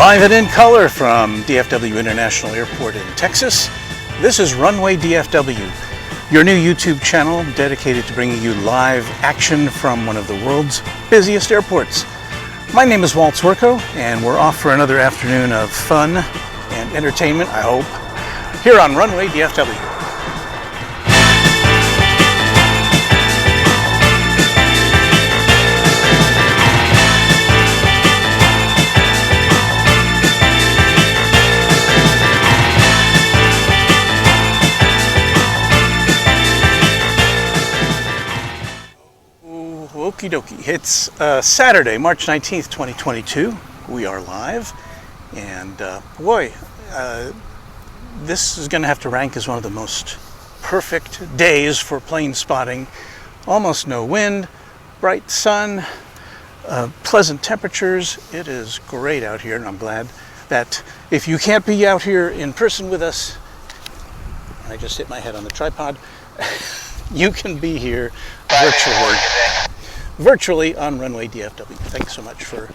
Live and in color from DFW International Airport in Texas, this is Runway DFW, your new YouTube channel dedicated to bringing you live action from one of the world's busiest airports. My name is Walt Swerko, and we're off for another afternoon of fun and entertainment, I hope, here on Runway DFW. Okie dokie. It's Saturday, March 19th, 2022. We are live, and this is going to have to rank as one of the most perfect days for plane spotting. Almost no wind, bright sun, pleasant temperatures. It is great out here, and I'm glad that if you can't be out here in person with us, I just hit my head on the tripod, you can be here virtually on Runway DFW. Thanks so much for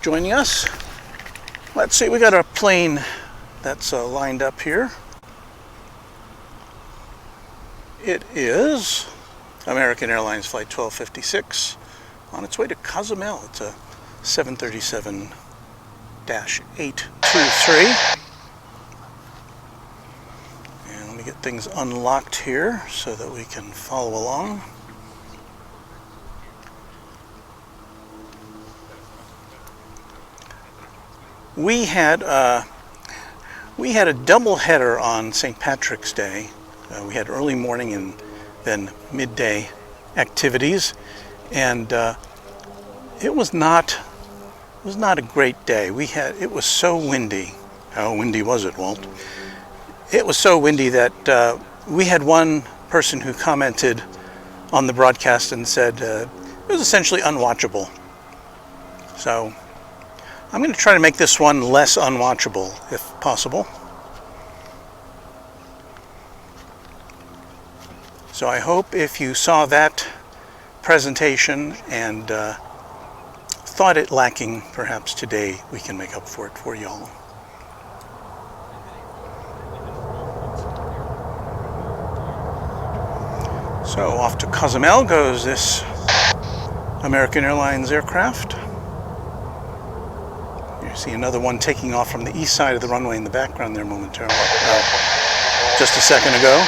joining us. Let's see, we got a plane that's lined up here. It is American Airlines Flight 1256 on its way to Cozumel. It's a 737-823. And let me get things unlocked here so that we can follow along. We had a double header on St. Patrick's Day. We had early morning and then midday activities, and it was not a great day. It was so windy. How windy was it, Walt? It was so windy that we had one person who commented on the broadcast and said it was essentially unwatchable. So I'm going to try to make this one less unwatchable, if possible. So I hope if you saw that presentation and thought it lacking, perhaps today we can make up for it for y'all. So off to Cozumel goes this American Airlines aircraft. See another one taking off from the east side of the runway in the background there momentarily, just a second ago.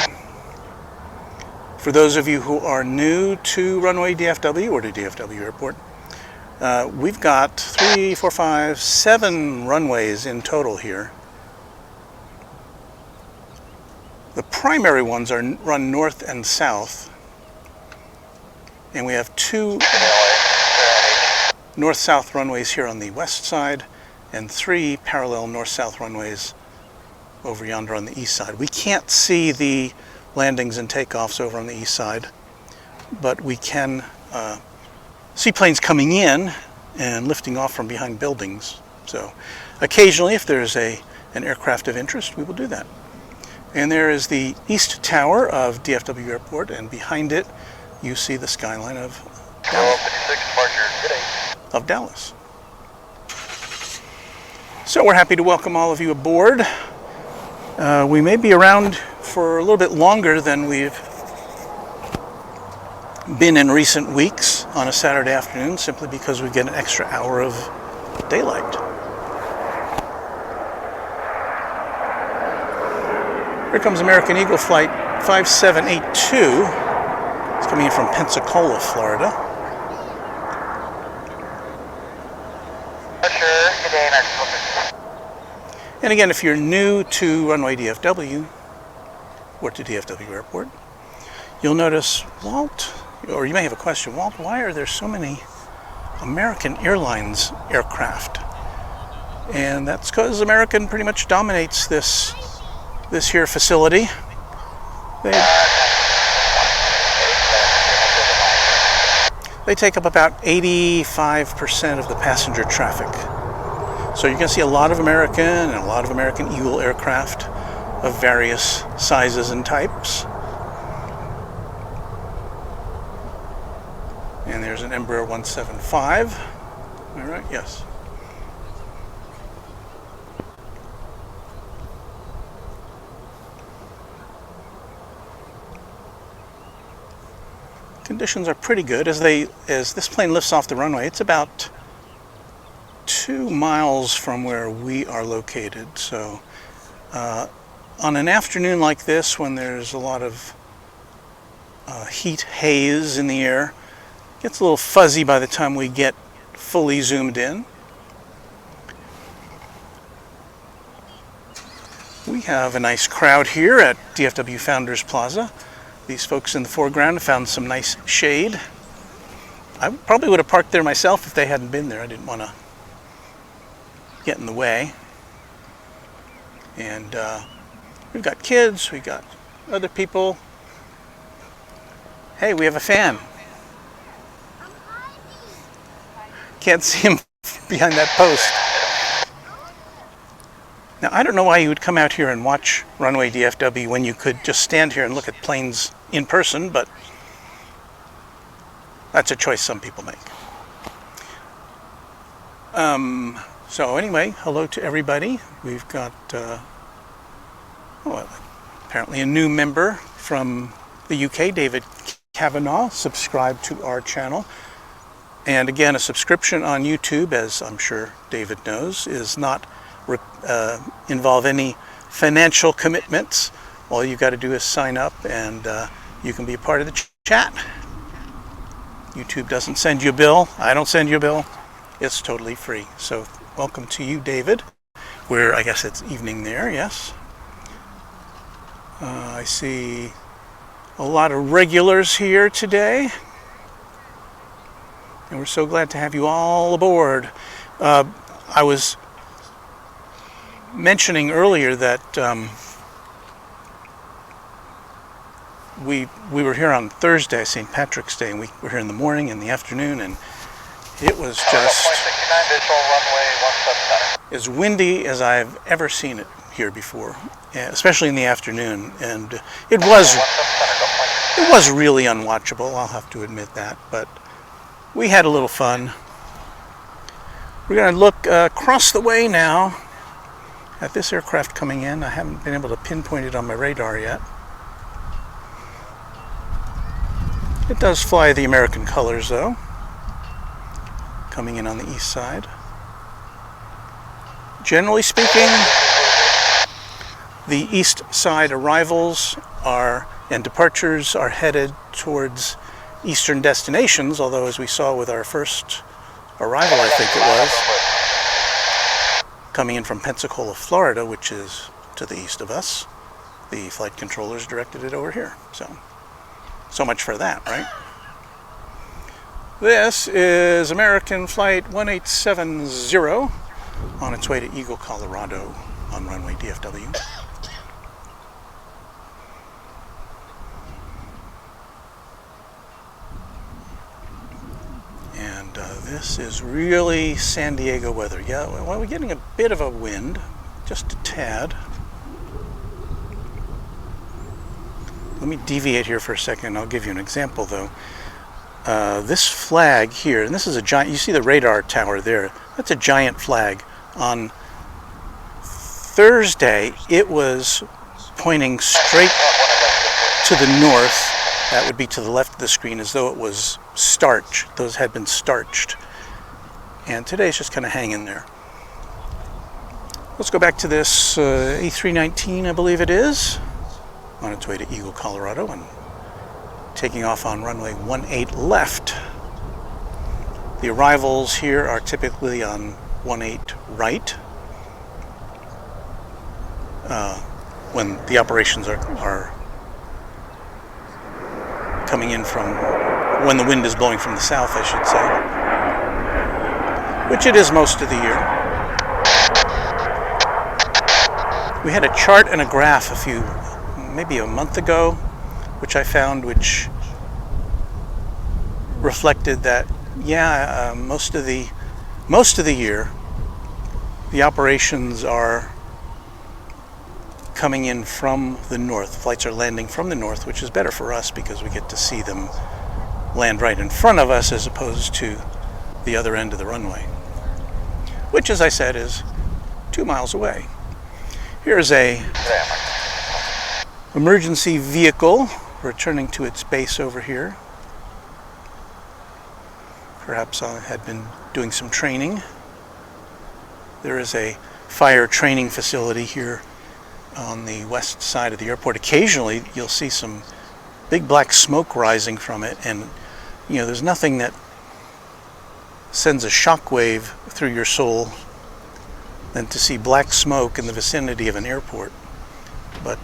For those of you who are new to Runway DFW or to DFW Airport, we've got 7 runways in total here. The primary ones run north and south, and we have 2 north-south runways here on the west side, and 3 parallel north-south runways over yonder on the east side. We can't see the landings and takeoffs over on the east side, but we can see planes coming in and lifting off from behind buildings. So occasionally, if there's an aircraft of interest, we will do that. And there is the east tower of DFW Airport, and behind it you see the skyline of Dallas. So we're happy to welcome all of you aboard. We may be around for a little bit longer than we've been in recent weeks on a Saturday afternoon, simply because we get an extra hour of daylight. Here comes American Eagle Flight 5782. It's coming in from Pensacola, Florida. And again, if you're new to Runway DFW or to DFW Airport, you'll notice, Walt, or you may have a question, Walt, why are there so many American Airlines aircraft? And that's because American pretty much dominates this here facility. They take up about 85% of the passenger traffic. So you're going to see a lot of American and a lot of American Eagle aircraft of various sizes and types. And there's an Embraer 175. All right, yes. conditions are pretty good. As this plane lifts off the runway, it's about 2 miles from where we are located. So on an afternoon like this, when there's a lot of heat haze in the air, it gets a little fuzzy by the time we get fully zoomed in. We have a nice crowd here at DFW Founders Plaza. These folks in the foreground have found some nice shade. I probably would have parked there myself if they hadn't been there. I didn't want to get in the way. And we've got kids, we've got other people. Hey, we have a fan. Can't see him behind that post. Now, I don't know why you would come out here and watch Runway DFW when you could just stand here and look at planes in person, but that's a choice some people make. So anyway, hello to everybody. We've got apparently a new member from the UK, David Kavanagh, subscribed to our channel. And again, a subscription on YouTube, as I'm sure David knows, is not involve any financial commitments. All you got to do is sign up and you can be a part of the chat. YouTube doesn't send you a bill. I don't send you a bill. It's totally free. So welcome to you, David. I guess it's evening there, yes. I see a lot of regulars here today. And we're so glad to have you all aboard. I was mentioning earlier that we were here on Thursday, St. Patrick's Day, and we were here in the morning and the afternoon, and it was just as windy as I've ever seen it here before, especially in the afternoon. And it was really unwatchable, I'll have to admit that, but we had a little fun. We're going to look across the way now at this aircraft coming in. I haven't been able to pinpoint it on my radar yet. It does fly the American colors though, coming in on the east side. Generally speaking, the east side arrivals and departures are headed towards eastern destinations, although as we saw with our first arrival, I think it was, coming in from Pensacola, Florida, which is to the east of us, the flight controllers directed it over here. So much for that, right? This is American Flight 1870 on its way to Eagle, Colorado on Runway DFW. And this is really San Diego weather. Yeah, well, we're getting a bit of a wind, just a tad. Let me deviate here for a second. I'll give you an example, though. This flag here, and this is a giant, you see the radar tower there, that's a giant flag. On Thursday, it was pointing straight to the north. That would be to the left of the screen, as though it was starch. Those had been starched. And today it's just kind of hanging there. Let's go back to this A319, I believe it is, on its way to Eagle, Colorado, and taking off on runway 18 left. The arrivals here are typically on 18 right, when the operations are coming in from, when the wind is blowing from the south, I should say, which it is most of the year. We had a chart and a graph maybe a month ago, which I found, which reflected that, yeah, most of the year, the operations are coming in from the north. Flights are landing from the north, which is better for us because we get to see them land right in front of us as opposed to the other end of the runway, which, as I said, is 2 miles away. Here's a emergency vehicle returning to its base over here. perhaps had been doing some training. There is a fire training facility here on the west side of the airport. Occasionally you'll see some big black smoke rising from it, and there's nothing that sends a shockwave through your soul than to see black smoke in the vicinity of an airport. But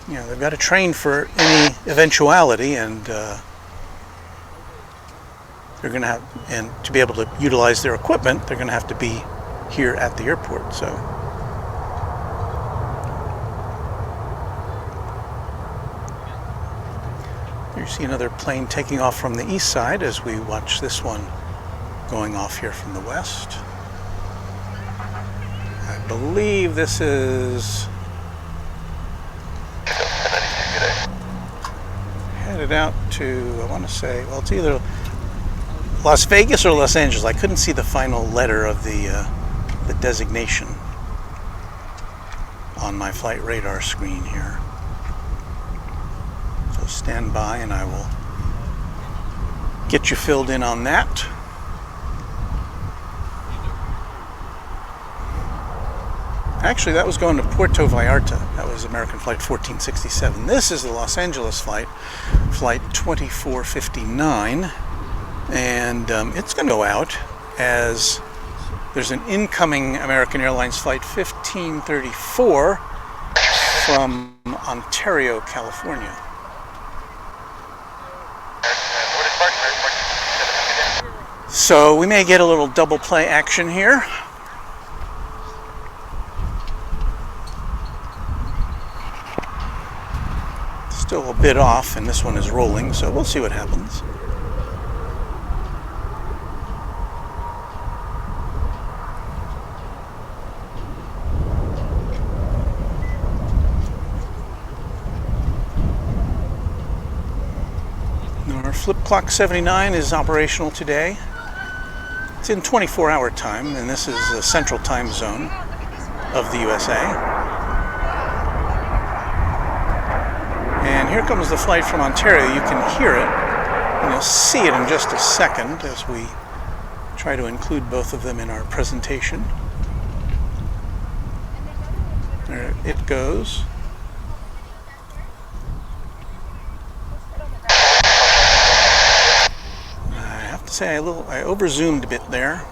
they've got to train for any eventuality, and they're going to have, and to be able to utilize their equipment, they're going to have to be here at the airport. So you see another plane taking off from the east side as we watch this one going off here from the west. I believe this is headed out to, I want to say, well, it's either Las Vegas or Los Angeles. I couldn't see the final letter of the designation on my flight radar screen here. So stand by and I will get you filled in on that. Actually, that was going to Puerto Vallarta. That was American Flight 1467. This is the Los Angeles flight, Flight 2459. And it's going to go out as there's an incoming American Airlines Flight 1534 from Ontario, California. So we may get a little double play action here. Still a bit off, and this one is rolling, so we'll see what happens. Our flip clock 79 is operational today. It's in 24-hour time, and this is the central time zone of the USA. And here comes the flight from Ontario. You can hear it, and you'll see it in just a second as we try to include both of them in our presentation. There it goes. I have to say I over-zoomed a bit there.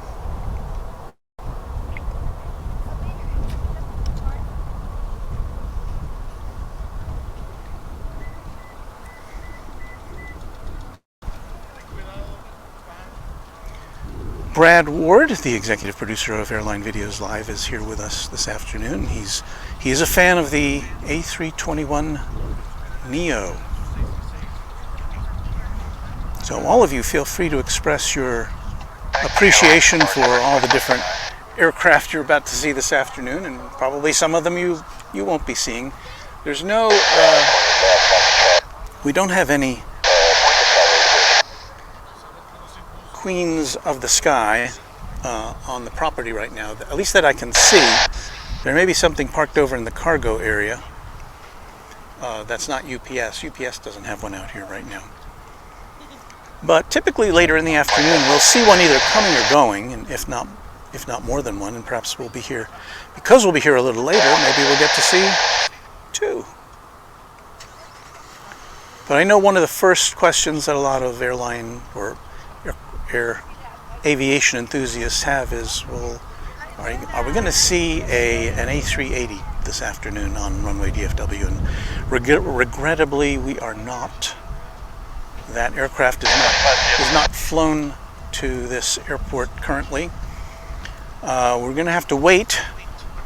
Brad Ward, the executive producer of Airline Videos Live, is here with us this afternoon. He is a fan of the A321neo. So all of you feel free to express your appreciation for all the different aircraft you're about to see this afternoon, and probably some of them you won't be seeing. There's no, we don't have any Queens of the Sky on the property right now, at least that I can see. There may be something parked over in the cargo area. That's not UPS. UPS doesn't have one out here right now. But typically later in the afternoon we'll see one either coming or going, and if not more than one, and perhaps we'll be here, because we'll be here a little later, maybe we'll get to see two. But I know one of the first questions that a lot of airline or air aviation enthusiasts have is, well, are we going to see an A380 this afternoon on Runway DFW? And regrettably, we are not. That aircraft is not flown to this airport currently. We're going to have to wait,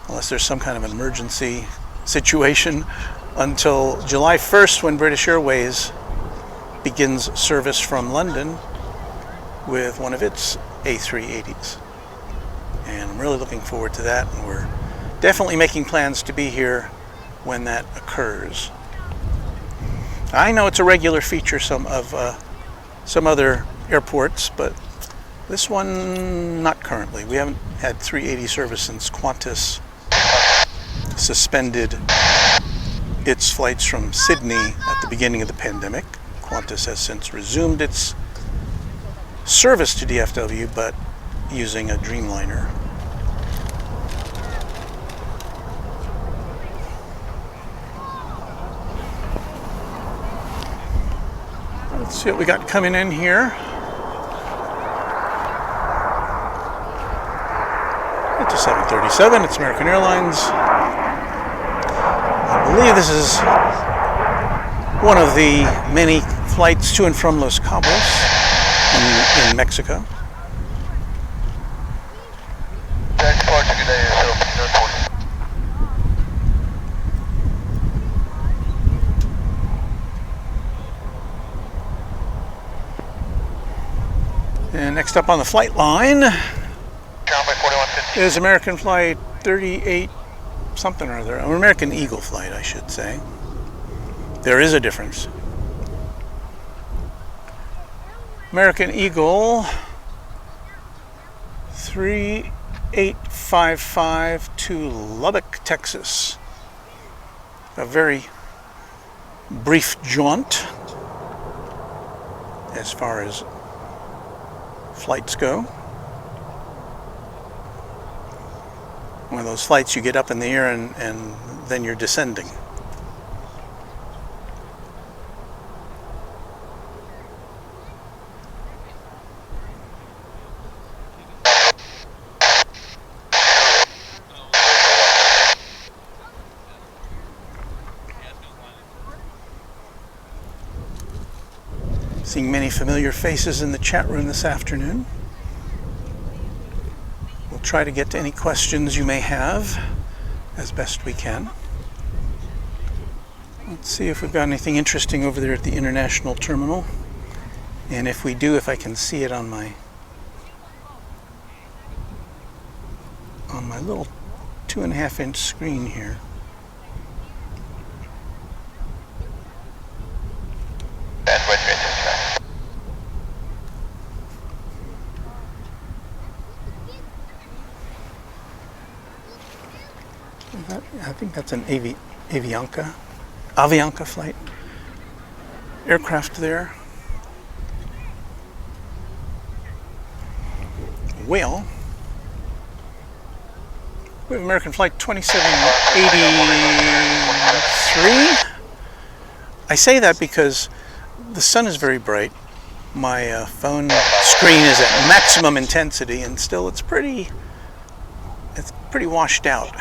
unless there's some kind of emergency situation, until July 1st, when British Airways begins service from London with one of its A380s. And I'm really looking forward to that, and we're definitely making plans to be here when that occurs. I know it's a regular feature some other airports, but this one not currently. We haven't had 380 service since Qantas suspended its flights from Sydney at the beginning of the pandemic. Qantas has since resumed its service to DFW, but using a Dreamliner. Let's see what we got coming in here. It's a 737. It's American Airlines. I believe this is one of the many flights to and from Los Cabos in Mexico. And next up on the flight line is American Flight 38 something or other, or American Eagle flight, I should say. There is a difference. American Eagle 3855 to Lubbock, Texas. A very brief jaunt as far as flights go. One of those flights you get up in the air and then you're descending. Seeing many familiar faces in the chat room this afternoon. We'll try to get to any questions you may have as best we can. Let's see if we've got anything interesting over there at the International Terminal. And if we do, if I can see it on my little 2.5-inch screen here. I think that's an Avianca flight. Aircraft there. Well, we have American Flight 2783. I say that because the sun is very bright. My phone screen is at maximum intensity, and still it's pretty washed out.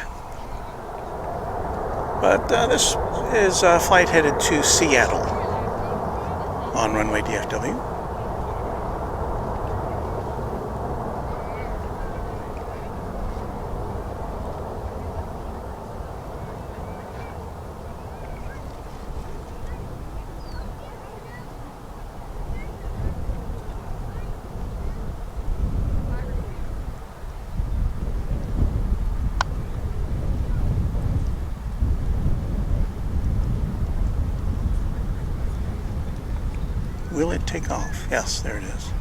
But this is a flight headed to Seattle on Runway DFW. Will it take off? Yes, there it is.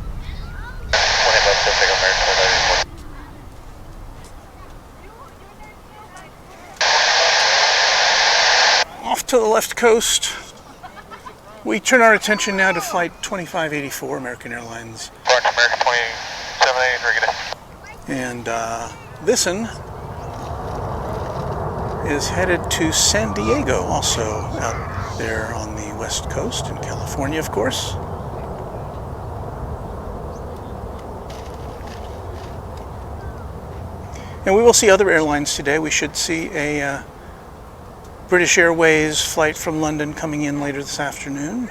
Off to the left coast. We turn our attention now to Flight 2584, American Airlines. American 2783, and this one is headed to San Diego, also out there on the west coast in California, of course. And we will see other airlines today. We should see a British Airways flight from London coming in later this afternoon.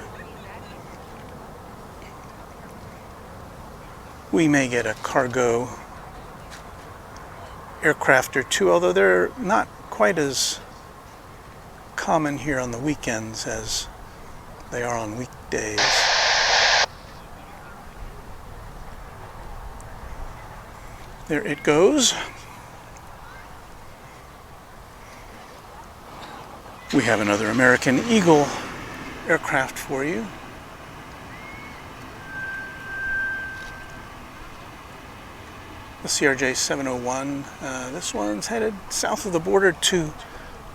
We may get a cargo aircraft or two, although they're not quite as common here on the weekends as they are on weekdays. There it goes. We have another American Eagle aircraft for you. The CRJ 701. This one's headed south of the border to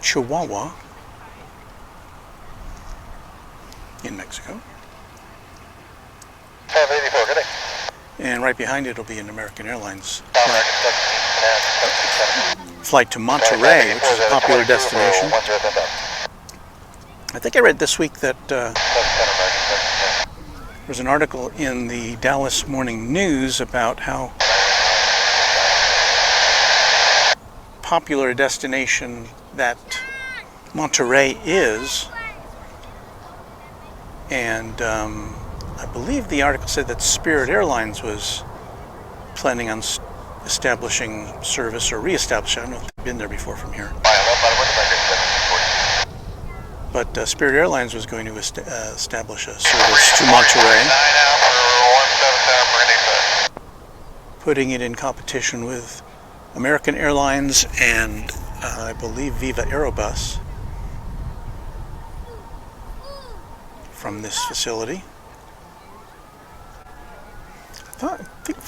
Chihuahua in Mexico. 584, good day. And right behind it will be an American Airlines flight to Monterey, which is a popular destination. I think I read this week that there's an article in the Dallas Morning News about how popular a destination that Monterey is, and I believe the article said that Spirit Airlines was planning on establishing service or re-establishing. I don't know if they've been there before from here. But Spirit Airlines was going to establish a service to Monterey, putting it in competition with American Airlines and I believe Viva Aerobus from this facility. I think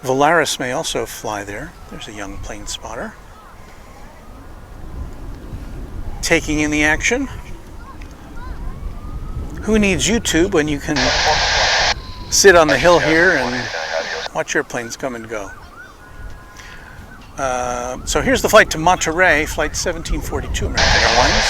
Volaris may also fly there. There's a young plane spotter taking in the action. Who needs YouTube when you can sit on the hill here and watch airplanes come and go? So here's the flight to Monterey, flight 1742, American Airlines.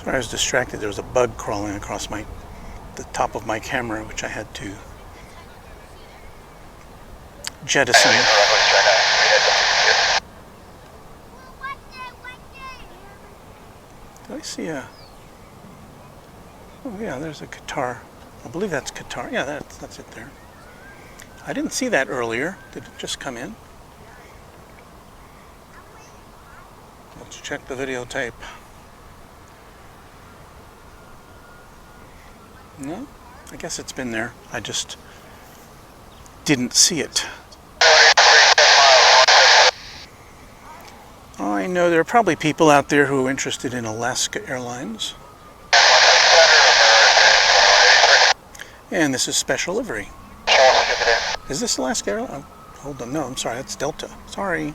I was distracted. There was a bug crawling across the top of my camera, which I had to jettison. Did I see a... Oh yeah, there's a Qatar. I believe that's Qatar. Yeah, that's it there. I didn't see that earlier. Did it just come in? Let's check the videotape. No, I guess it's been there. I just didn't see it. I know there are probably people out there who are interested in Alaska Airlines. And this is special livery. Is this Alaska Airlines? Oh, hold on, no, I'm sorry, that's Delta. Sorry.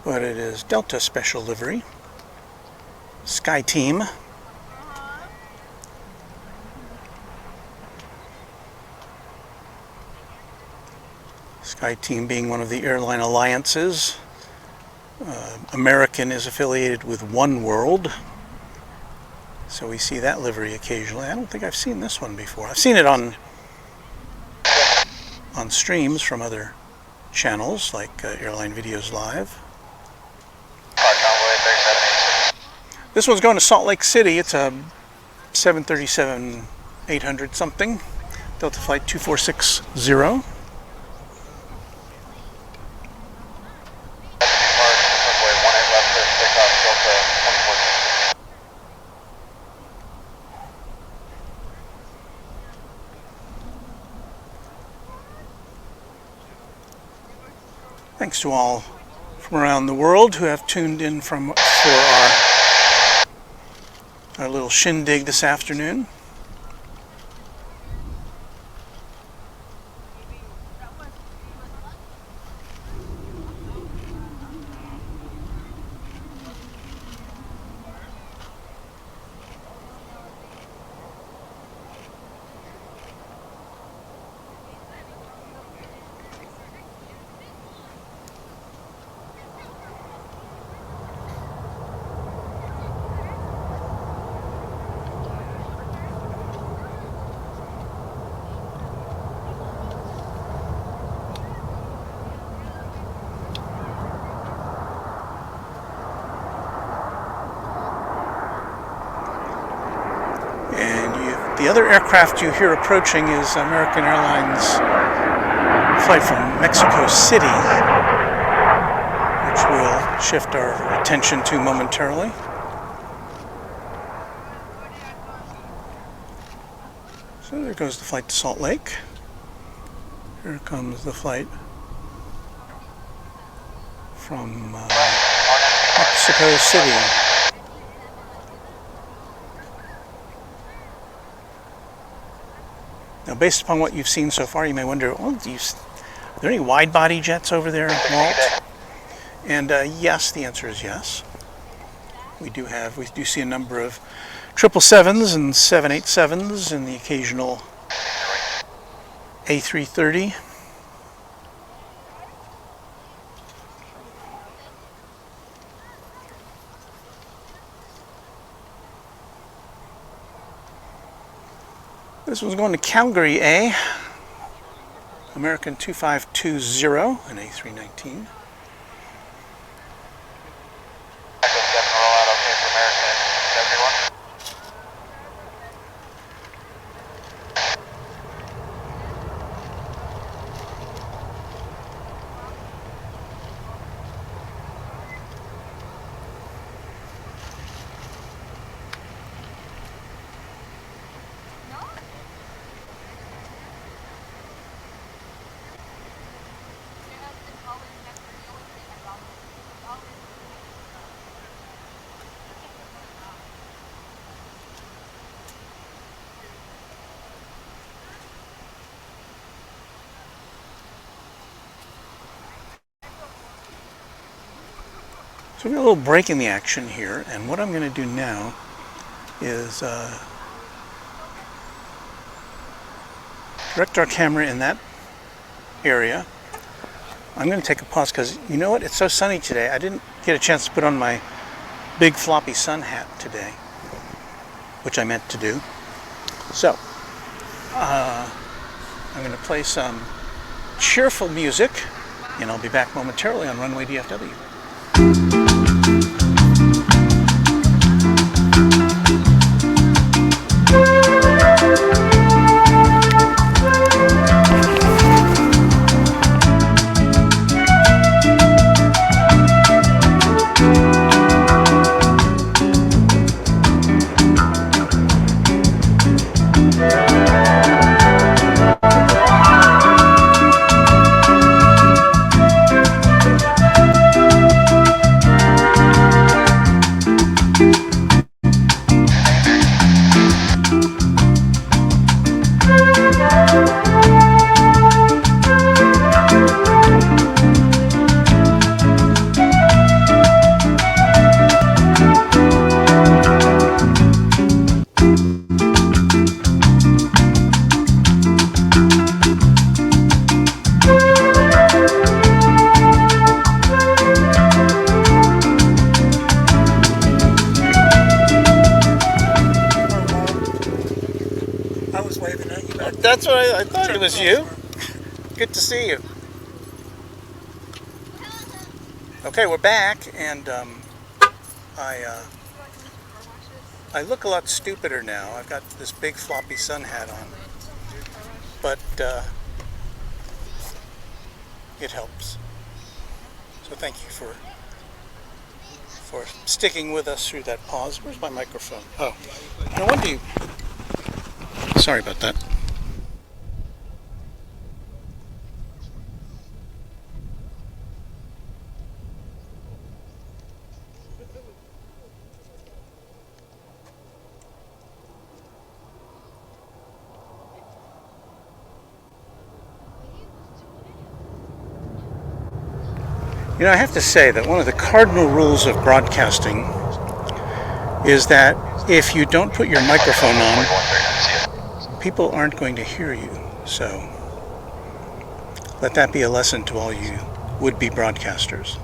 But it is Delta special livery. Sky Team. Sky Team being one of the airline alliances. American is affiliated with One World. So we see that livery occasionally. I don't think I've seen this one before. I've seen it on streams from other channels like Airline Videos Live. This one's going to Salt Lake City. It's a 737-800 something, Delta Flight 2460. Thanks to all from around the world who have tuned in for our little shindig this afternoon. The other aircraft you hear approaching is American Airlines flight from Mexico City, which will shift our attention to momentarily. So there goes the flight to Salt Lake. Here comes the flight from Mexico City. Now, based upon what you've seen so far, you may wonder, well, are there any wide-body jets over there, Walt? And yes, the answer is yes. We do see a number of 777s and 787s and the occasional A330. This one's going to Calgary A, American 2520, an A319. So we got a little break in the action here, and what I'm going to do now is direct our camera in that area. I'm going to take a pause because you know what? It's so sunny today. I didn't get a chance to put on my big floppy sun hat today, which I meant to do. So I'm going to play some cheerful music, and I'll be back momentarily on Runway DFW. That's what I thought it was you. Good to see you. Okay, we're back, and I look a lot stupider now. I've got this big floppy sun hat on, but it helps. So thank you for sticking with us through that pause. Where's my microphone? Oh, no wonder you. Sorry about that. You know, I have to say that one of the cardinal rules of broadcasting is that if you don't put your microphone on, people aren't going to hear you. So let that be a lesson to all you would-be broadcasters.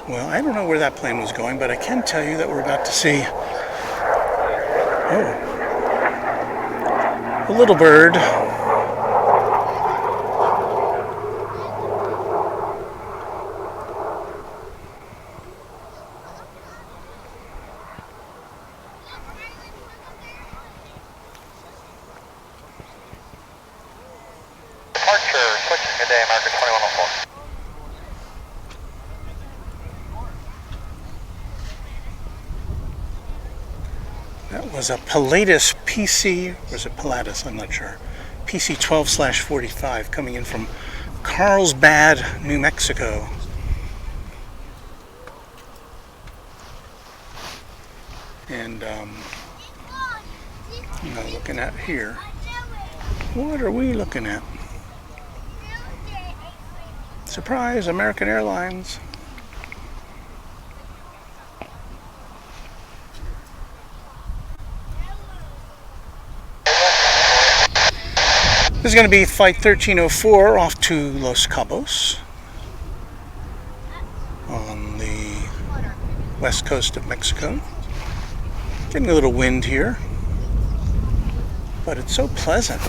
Well, I don't know where that plane was going, but I can tell you that we're about to see, a little bird. Departure, switching, good day, American 2104. That was a Pilatus PC, or is it Pilatus? I'm not sure. PC 12/45 coming in from Carlsbad, New Mexico. And looking at here. What are we looking at? Surprise, American Airlines. This is going to be flight 1304 off to Los Cabos on the west coast of Mexico. Getting a little wind here, but it's so pleasant.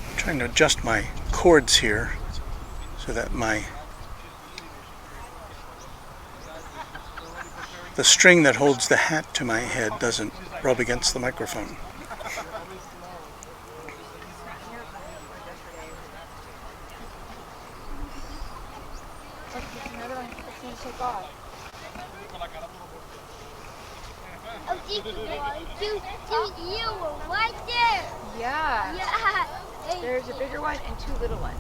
I'm trying to adjust my cords here so that the string that holds the hat to my head doesn't rub against the microphone. You were right there. Yeah. Yeah. There's a bigger one and two little ones.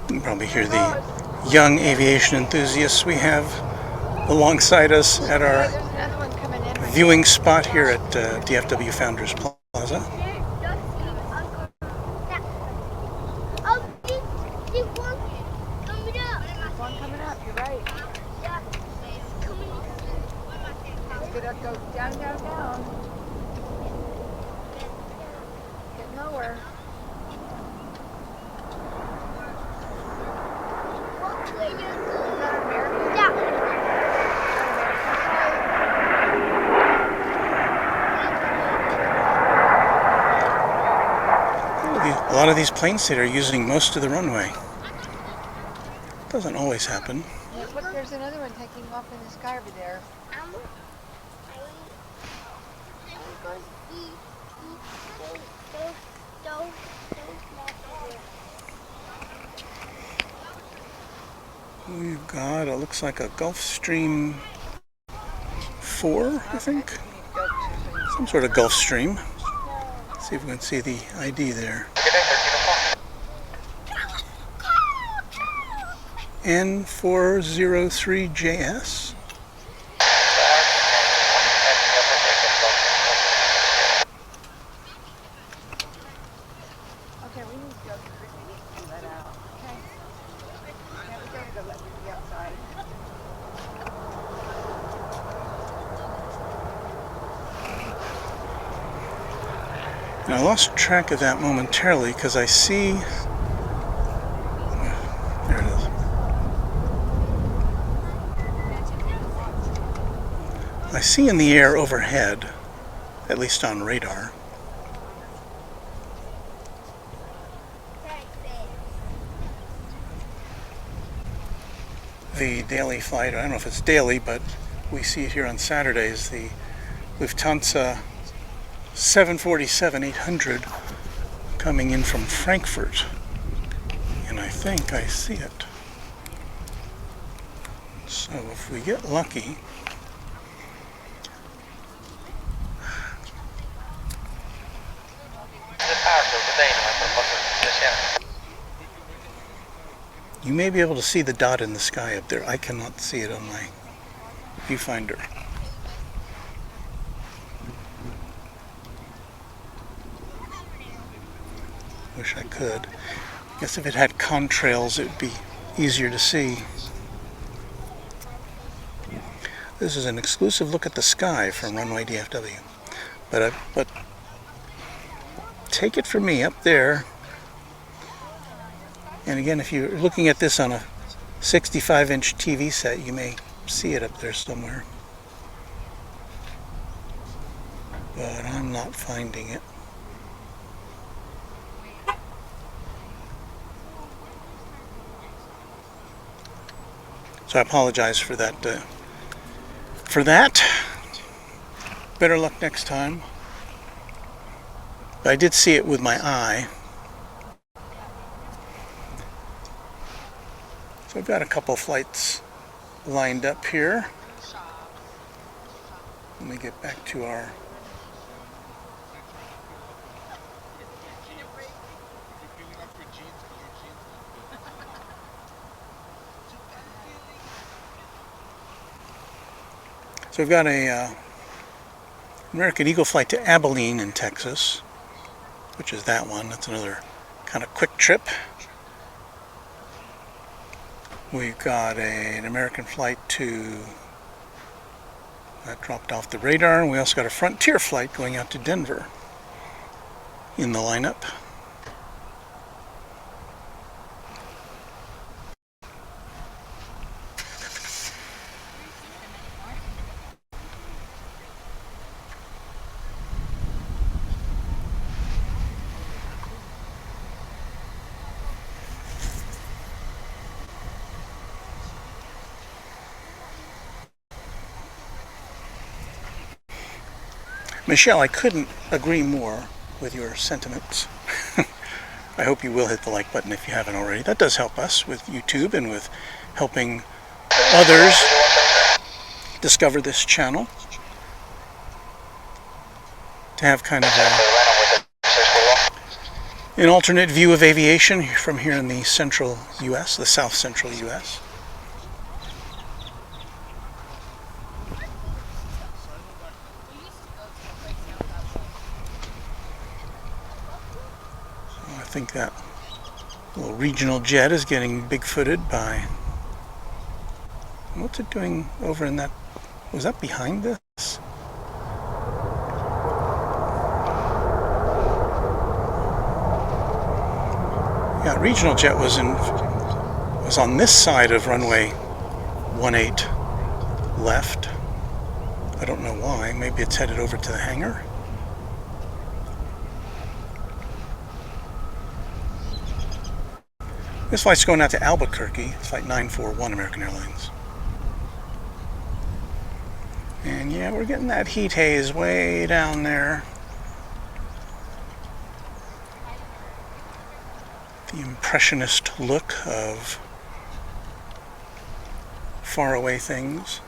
You can probably hear the young aviation enthusiasts we have alongside us at our viewing spot here at DFW Founders Plaza. One coming up, you're right. It's gonna go down, down, down. Get lower. A lot of these planes today are using most of the runway. Doesn't always happen. Yeah, look, there's another one taking off in the sky over there. We've got, it looks like a Gulfstream 4, I think. Some sort of Gulfstream. Let's see if we can see the ID there. N403JS. Okay, we need to go quickly let out. Okay. Yeah, we gotta go let the outside. Now, I lost track of that momentarily because I see. There it is. I see in the air overhead, at least on radar, the daily flight. I don't know if it's daily, but we see it here on Saturdays, the Lufthansa 747-800 coming in from Frankfurt, and I think I see it. So if we get lucky, you may be able to see the dot in the sky up there. I cannot see it on my viewfinder. Wish I could. I guess if it had contrails, it would be easier to see. This is an exclusive look at the sky from Runway DFW. But take it from me, up there. And again, if you're looking at this on a 65-inch TV set, you may see it up there somewhere. But I'm not finding it. So I apologize for that. Better luck next time. But I did see it with my eye. So I've got a couple flights lined up here. Let me get back to our So we've got a American Eagle flight to Abilene in Texas, which is that one. That's another kind of quick trip. We've got an American flight to, that dropped off the radar, and we also got a Frontier flight going out to Denver in the lineup. Michelle, I couldn't agree more with your sentiments. I hope you will hit the like button if you haven't already. That does help us with YouTube and with helping others discover this channel. To have kind of an alternate view of aviation from here in the central U.S., the south central U.S. I think that little regional jet is getting big-footed by... What's it doing over in that... Was that behind this? Yeah, regional jet was on this side of runway 18 left. I don't know why. Maybe it's headed over to the hangar. This flight's going out to Albuquerque, flight 941 American Airlines. And yeah, we're getting that heat haze way down there. The impressionist look of faraway things.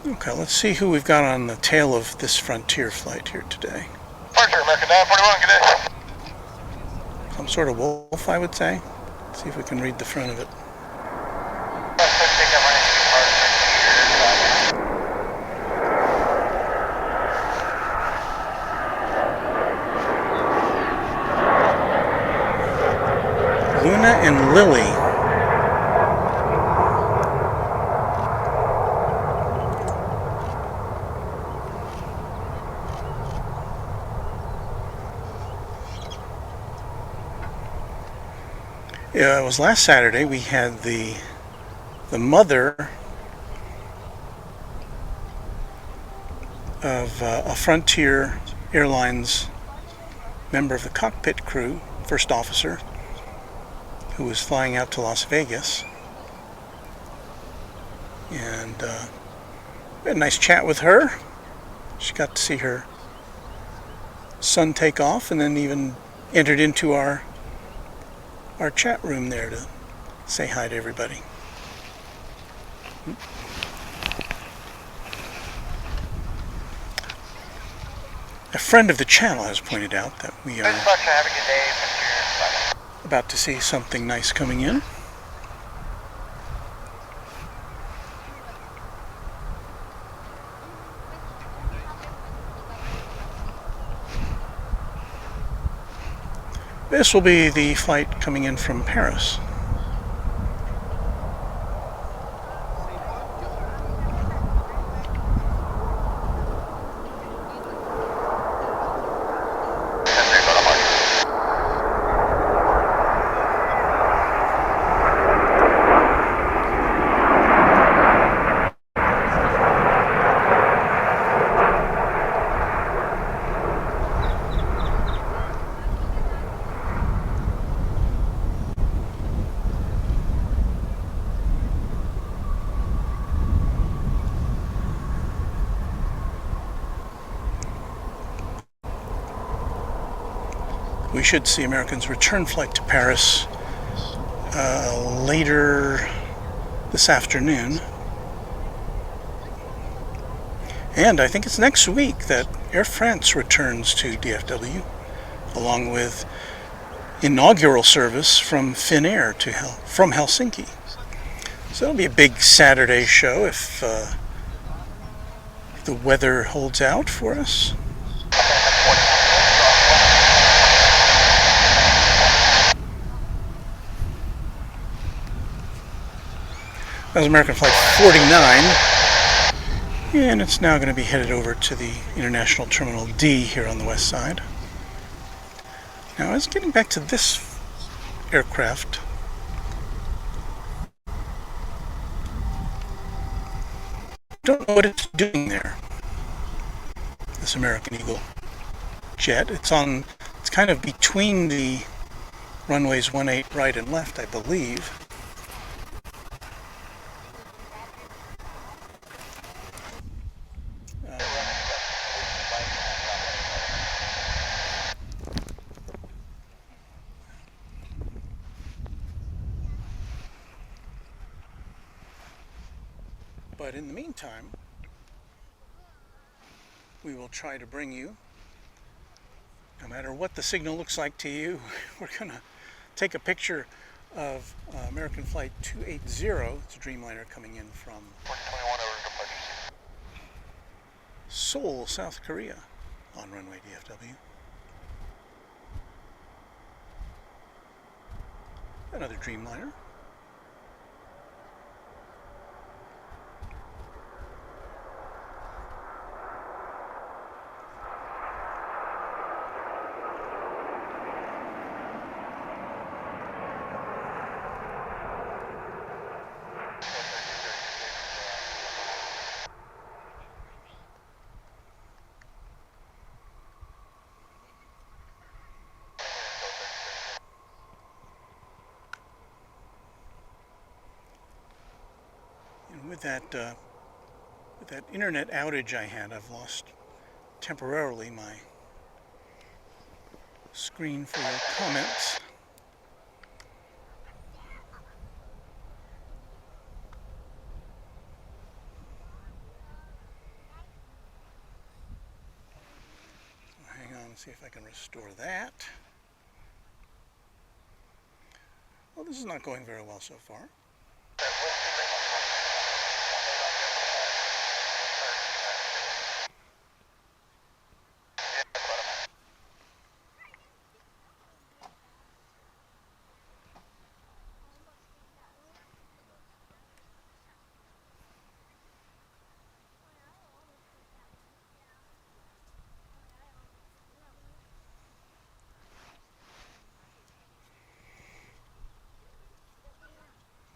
Okay, let's see who we've got on the tail of this Frontier flight here today. Departure, American 941, good day. Some sort of wolf, I would say. Let's see if we can read the front of it. Luna and Lily. Yeah, it was last Saturday. We had the mother of a Frontier Airlines member of the cockpit crew, first officer, who was flying out to Las Vegas. And we had a nice chat with her. She got to see her son take off, and then even entered into our chat room there to say hi to everybody. A friend of the channel has pointed out that we are about to see something nice coming in. This will be the flight coming in from Paris. we should see American's return flight to Paris later this afternoon. And I think it's next week that Air France returns to DFW, along with inaugural service from Finnair from Helsinki. So it'll be a big Saturday show if the weather holds out for us. That was American Flight 49, and it's now going to be headed over to the International Terminal D here on the west side. Now, I was getting back to this aircraft. Don't know what it's doing there. This American Eagle jet. It's kind of between the runways 18 right and left, I believe. But in the meantime, we will try to bring you, no matter what the signal looks like to you, we're going to take a picture of American Flight 280. It's a Dreamliner coming in from Seoul, South Korea on Runway DFW. Another Dreamliner. And with that internet outage I had, I've lost temporarily my screen for your comments. So hang on and see if I can restore that. Well, this is not going very well so far.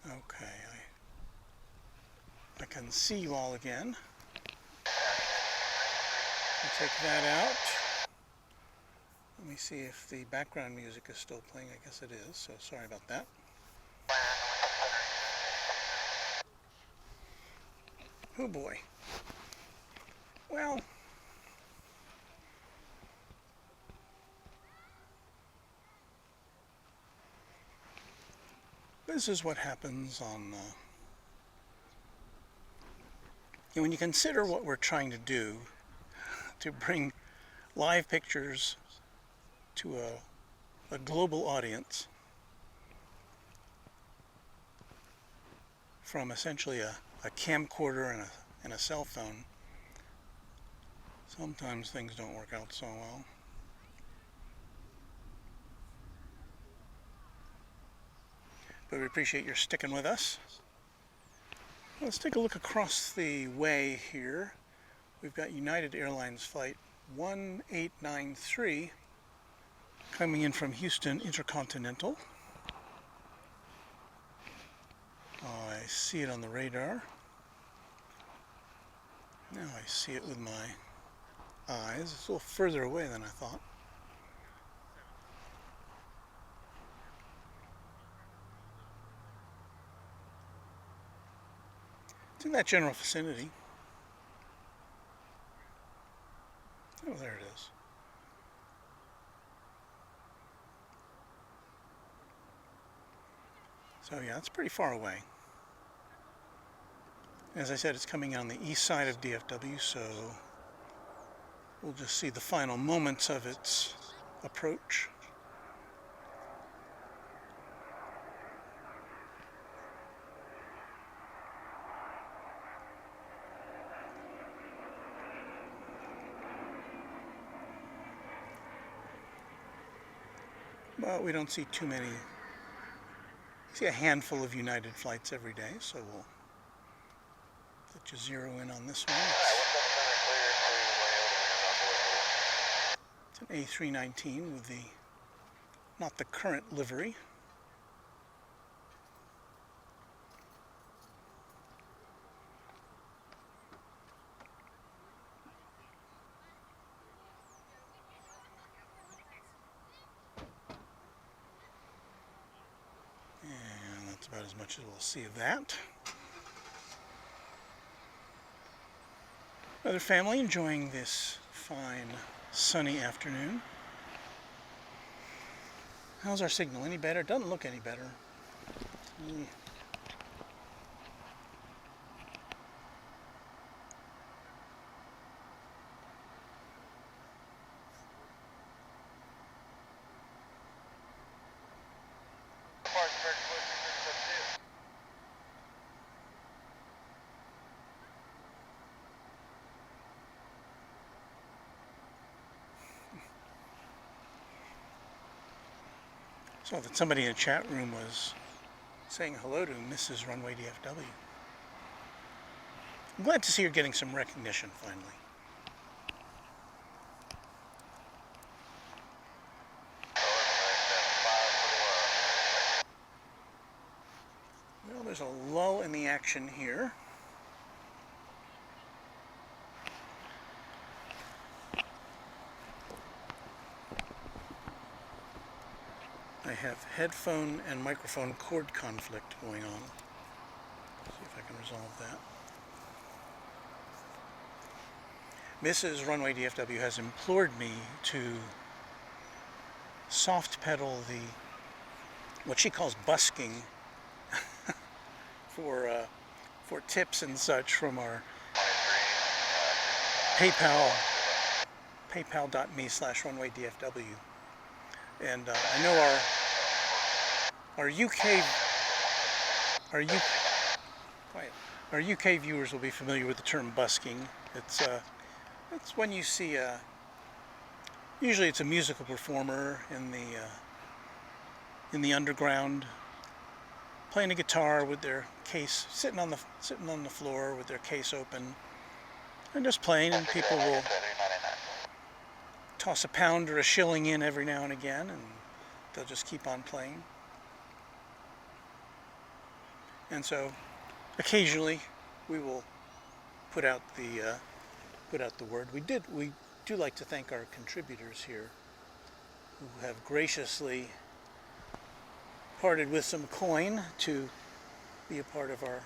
Okay, I can see you all again. I'll take that out. Let me see if the background music is still playing. I guess it is, so sorry about that. Oh boy. Well, this is what happens on when you consider what we're trying to do to bring live pictures to a global audience from essentially a camcorder and a cell phone. Sometimes things don't work out so well. But we appreciate your sticking with us. Let's take a look across the way here. We've got United Airlines flight 1893 coming in from Houston Intercontinental. Oh, I see it on the radar. Now I see it with my eyes. It's a little further away than I thought. It's in that general vicinity. Oh, there it is. So yeah, it's pretty far away. As I said, it's coming on the east side of DFW, so we'll just see the final moments of its approach. But we don't see too many. We see a handful of United flights every day, so we'll let you zero in on this one. It's an A319 with the, not the current livery. And that's about as much as we'll see of that. Another family enjoying this fine sunny afternoon. How's our signal? Any better? Doesn't look any better. Saw that somebody in the chat room was saying hello to Mrs. Runway DFW. I'm glad to see you're getting some recognition finally. Well, there's a lull in the action here. I have headphone and microphone cord conflict going on. See if I can resolve that. Mrs. Runway DFW has implored me to soft pedal the, what she calls busking, for tips and such from our paypal.me/runwaydfw. And I know our UK viewers will be familiar with the term busking. It's when you see usually it's a musical performer in the underground playing a guitar with their case sitting on the floor with their case open and just playing, and people will toss a pound or a shilling in every now and again, and they'll just keep on playing. And so occasionally we will put out the word. We do like to thank our contributors here who have graciously parted with some coin to be a part of our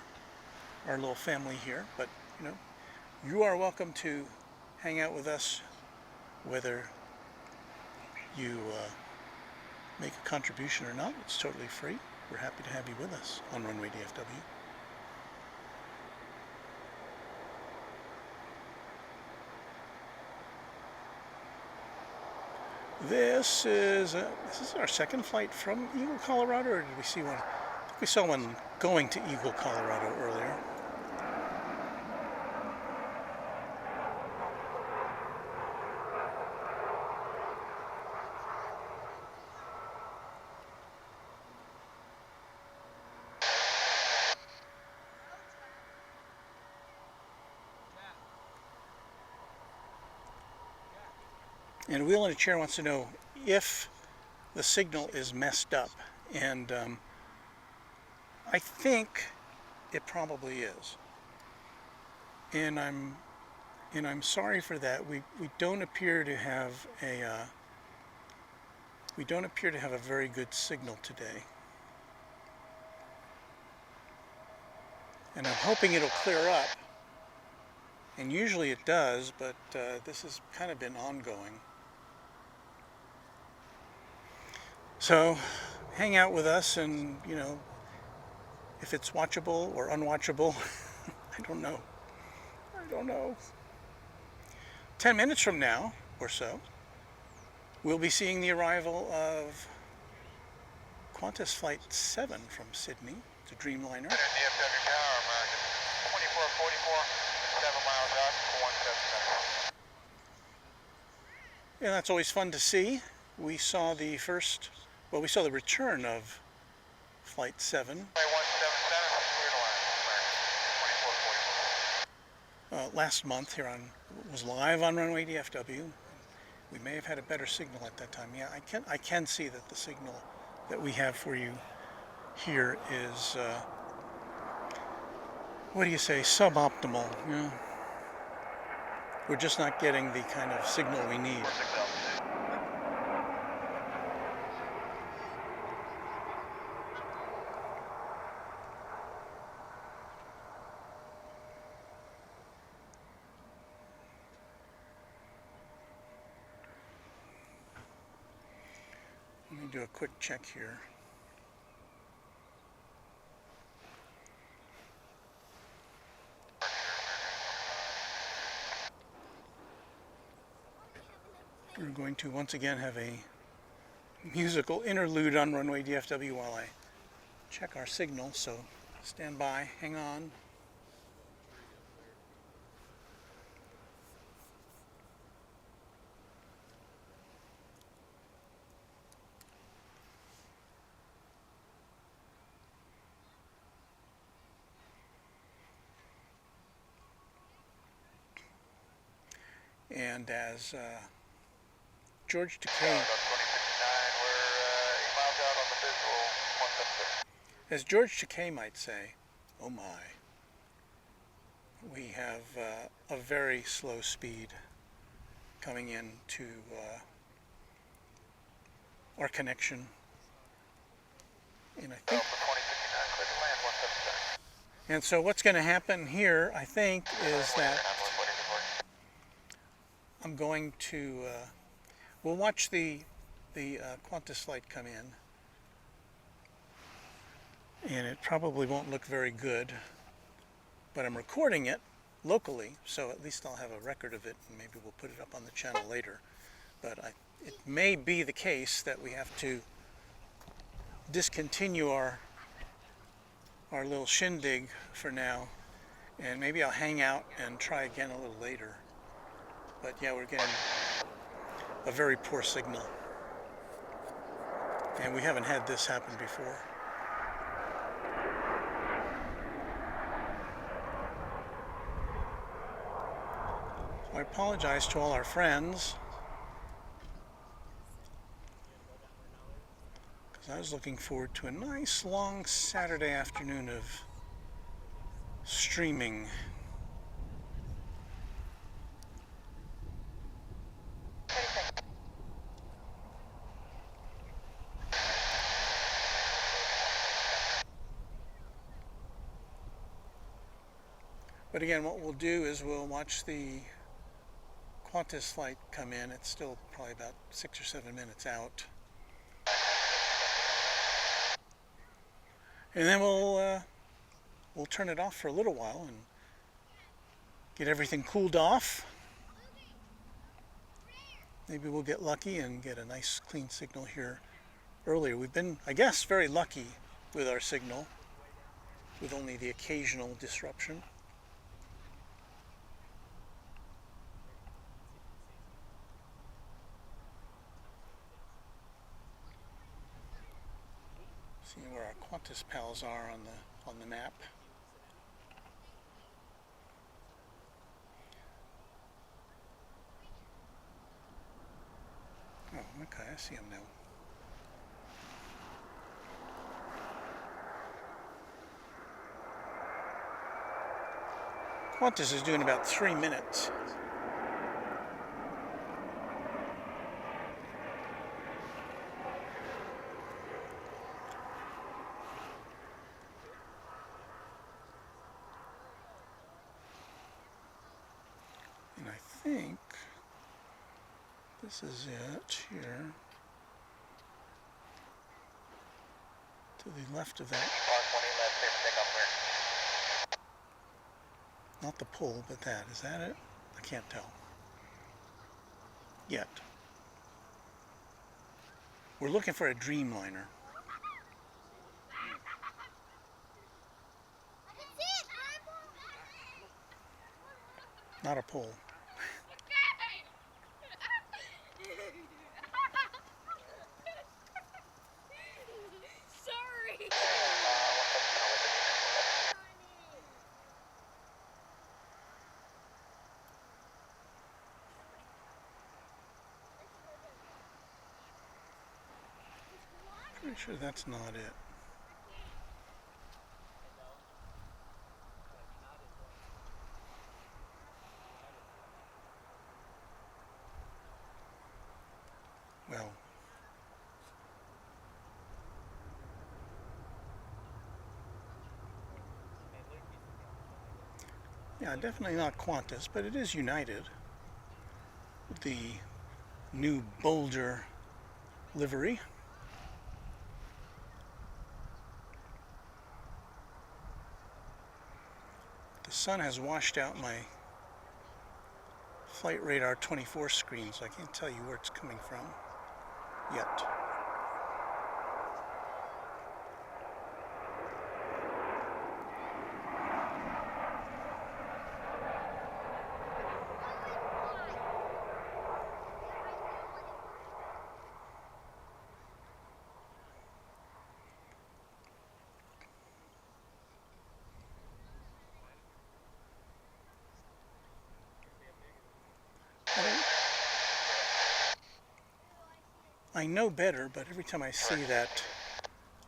little family here. But you know, you are welcome to hang out with us, whether you make a contribution or not. It's totally free. We're happy to have you with us on Runway DFW. This is our second flight from Eagle, Colorado, or did we see one? I think we saw one going to Eagle, Colorado earlier. And Wheel in a Chair wants to know if the signal is messed up, and I think it probably is. And I'm sorry for that. We don't appear to have a very good signal today, and I'm hoping it'll clear up. And usually it does, but this has kind of been ongoing. So hang out with us and, you know, If it's watchable or unwatchable, I don't know. I don't know. 10 minutes from now or so, we'll be seeing the arrival of Qantas Flight 7 from Sydney. It's a Dreamliner. DFW Tower, American 2444, 7 miles out, 177. And that's always fun to see. We saw the return of Flight 7 177, clear to land, American 2444. last month here was live on Runway DFW. We may have had a better signal at that time. Yeah, I can see that the signal that we have for you here is what do you say, suboptimal. Yeah. We're just not getting the kind of signal we need. 46 altitude. Let me do a quick check here. We're going to once again have a musical interlude on Runway DFW while I check our signal, so stand by, hang on. And as George Takei, About 2059, we're 8 miles out on the visual, 176. as George Takei might say, oh my, we have a very slow speed coming in to our connection. And I think, Alpha 2059, clear to land, 177. and so what's going to happen here, I think, is that I'm going to, we'll watch the Qantas flight come in, and it probably won't look very good, but I'm recording it locally, so at least I'll have a record of it, and maybe we'll put it up on the channel later. But it may be the case that we have to discontinue our little shindig for now, and maybe I'll hang out and try again a little later. But yeah, we're getting a very poor signal. And we haven't had this happen before. So I apologize to all our friends, because I was looking forward to a nice long Saturday afternoon of streaming. But again, what we'll do is we'll watch the Qantas flight come in. It's still probably about 6 or 7 minutes out. And then we'll turn it off for a little while and get everything cooled off. Maybe we'll get lucky and get a nice clean signal here earlier. We've been, I guess, very lucky with our signal, with only the occasional disruption. Seeing where our Qantas pals are on the map. Oh, okay, I see them now. Qantas is doing about 3 minutes. And I think this is it here. To the left of that. Not the pull, but that. Is that it? I can't tell. Yet. We're looking for a Dreamliner. Not a pull. Sorry. Pretty sure that's not it. Well, yeah, definitely not Qantas, but it is United. With the new bolder livery. The sun has washed out my Flight Radar 24 screen, so I can't tell you where it's coming from yet. I know better, but every time I see that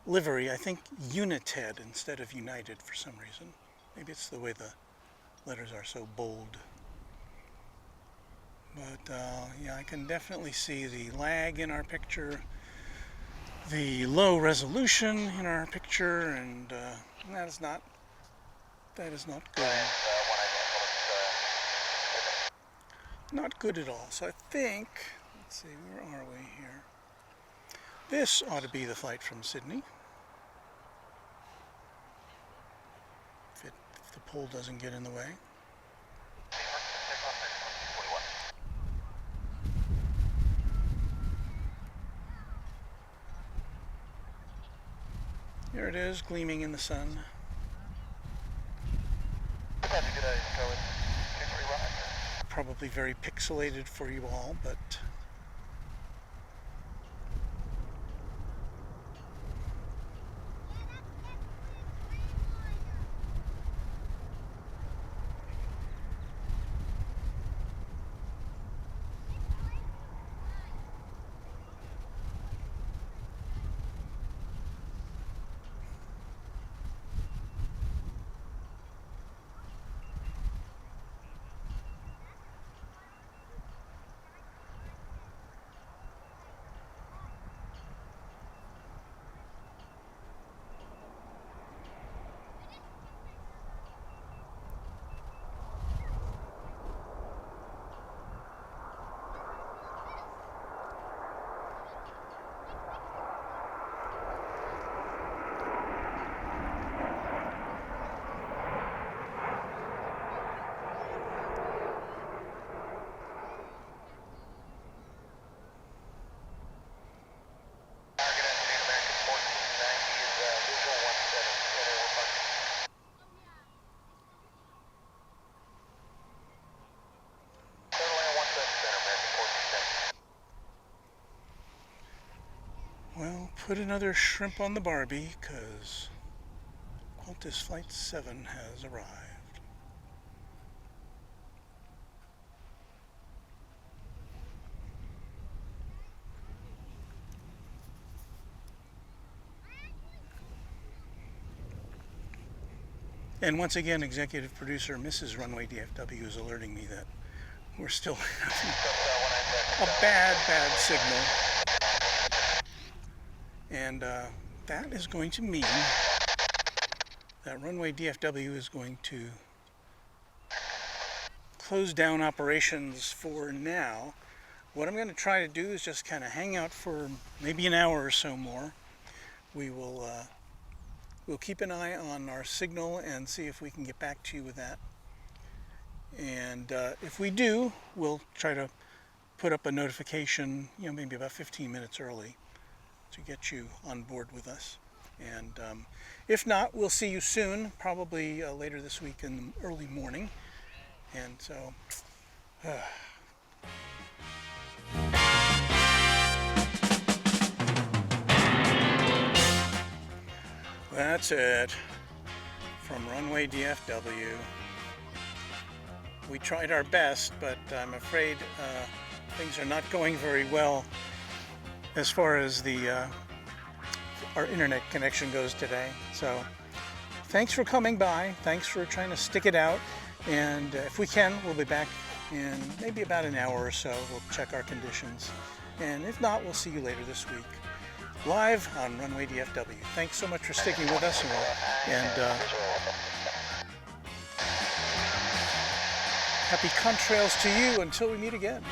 livery, I think United instead of United for some reason. Maybe it's the way the letters are so bold. But yeah, I can definitely see the lag in our picture, the low resolution in our picture, and that is not good. Not good at all. So I think, let's see, where are we here? This ought to be the flight from Sydney. If the pole doesn't get in the way. There it is, gleaming in the sun. Probably very pixelated for you all, but well, put another shrimp on the Barbie, because Qantas Flight 7 has arrived. And once again, executive producer Mrs. Runway DFW is alerting me that we're still having a bad signal. And that is going to mean that Runway DFW is going to close down operations for now. What I'm going to try to do is just kind of hang out for maybe an hour or so more. We will we'll keep an eye on our signal and see if we can get back to you with that. And if we do, we'll try to put up a notification, maybe about 15 minutes early to get you on board with us. And if not, we'll see you soon, probably later this week in the early morning. And so, that's it from Runway DFW. We tried our best, but I'm afraid things are not going very well as far as our internet connection goes today. So thanks for coming by. Thanks for trying to stick it out. And if we can, we'll be back in maybe about an hour or so. We'll check our conditions. And if not, we'll see you later this week, live on Runway DFW. Thanks so much for sticking with us. And happy contrails to you until we meet again.